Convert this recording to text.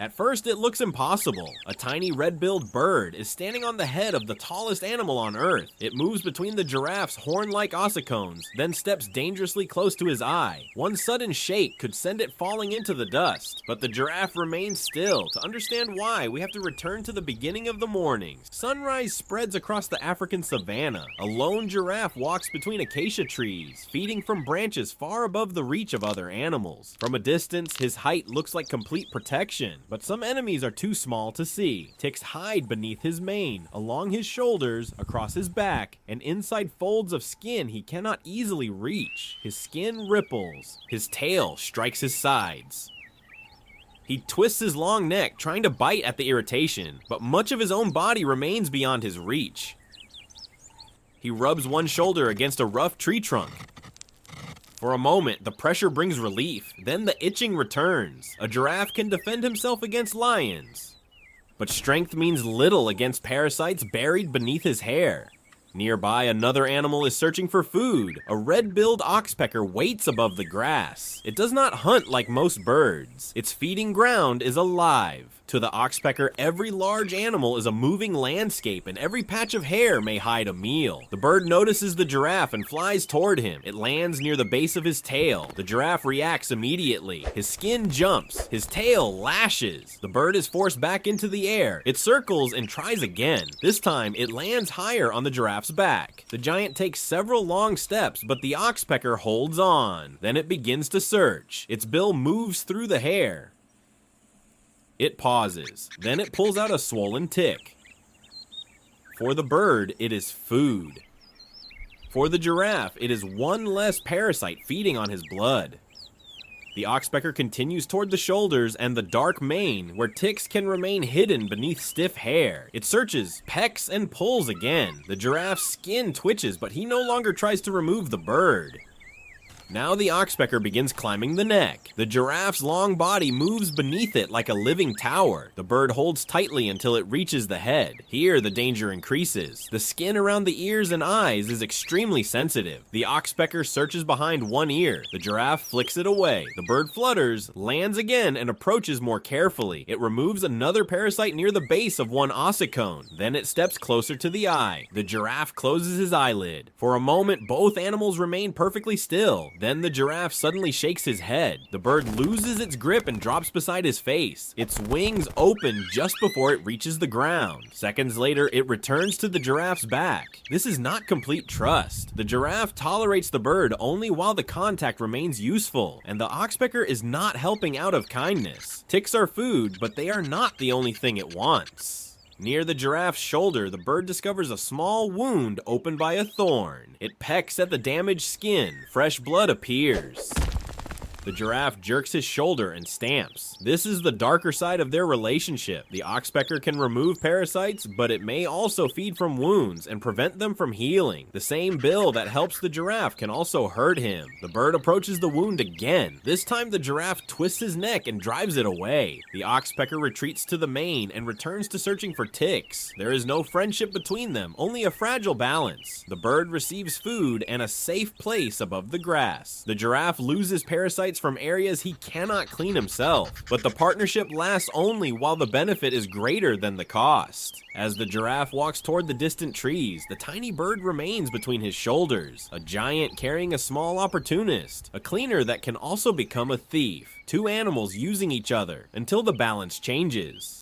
At first, it looks impossible. A tiny red-billed bird is standing on the head of the tallest animal on Earth. It moves between the giraffe's horn-like ossicones, then steps dangerously close to his eye. One sudden shake could send it falling into the dust, but the giraffe remains still. To understand why, we have to return to the beginning of the morning. Sunrise spreads across the African savanna. A lone giraffe walks between acacia trees, feeding from branches far above the reach of other animals. From a distance, his height looks like complete protection, but some enemies are too small to see. Ticks hide beneath his mane, along his shoulders, across his back, and inside folds of skin he cannot easily reach. His skin ripples. His tail strikes his sides. He twists his long neck, trying to bite at the irritation, but much of his own body remains beyond his reach. He rubs one shoulder against a rough tree trunk. For a moment, the pressure brings relief, then the itching returns. A giraffe can defend himself against lions, but strength means little against parasites buried beneath his hair. Nearby, another animal is searching for food. A red-billed oxpecker waits above the grass. It does not hunt like most birds. Its feeding ground is alive. To the oxpecker, every large animal is a moving landscape, and every patch of hair may hide a meal. The bird notices the giraffe and flies toward him. It lands near the base of his tail. The giraffe reacts immediately. His skin jumps. His tail lashes. The bird is forced back into the air. It circles and tries again. This time, it lands higher on the giraffe's back. The giant takes several long steps, but the oxpecker holds on. Then it begins to search. Its bill moves through the hair. It pauses. Then it pulls out a swollen tick. For the bird, it is food. For the giraffe, it is one less parasite feeding on his blood. The oxpecker continues toward the shoulders and the dark mane, where ticks can remain hidden beneath stiff hair. It searches, pecks, and pulls again. The giraffe's skin twitches, but he no longer tries to remove the bird. Now the oxpecker begins climbing the neck. The giraffe's long body moves beneath it like a living tower. The bird holds tightly until it reaches the head. Here, the danger increases. The skin around the ears and eyes is extremely sensitive. The oxpecker searches behind one ear. The giraffe flicks it away. The bird flutters, lands again, and approaches more carefully. It removes another parasite near the base of one ossicone. Then it steps closer to the eye. The giraffe closes his eyelid. For a moment, both animals remain perfectly still. Then the giraffe suddenly shakes his head. The bird loses its grip and drops beside his face. Its wings open just before it reaches the ground. Seconds later, it returns to the giraffe's back. This is not complete trust. The giraffe tolerates the bird only while the contact remains useful, and the oxpecker is not helping out of kindness. Ticks are food, but they are not the only thing it wants. Near the giraffe's shoulder, the bird discovers a small wound opened by a thorn. It pecks at the damaged skin. Fresh blood appears. The giraffe jerks his shoulder and stamps. This is the darker side of their relationship. The oxpecker can remove parasites, but it may also feed from wounds and prevent them from healing. The same bill that helps the giraffe can also hurt him. The bird approaches the wound again. This time the giraffe twists his neck and drives it away. The oxpecker retreats to the mane and returns to searching for ticks. There is no friendship between them, only a fragile balance. The bird receives food and a safe place above the grass. The giraffe loses parasites from areas he cannot clean himself, but the partnership lasts only while the benefit is greater than the cost. As the giraffe walks toward the distant trees, the tiny bird remains between his shoulders, a giant carrying a small opportunist, a cleaner that can also become a thief. Two animals using each other until the balance changes.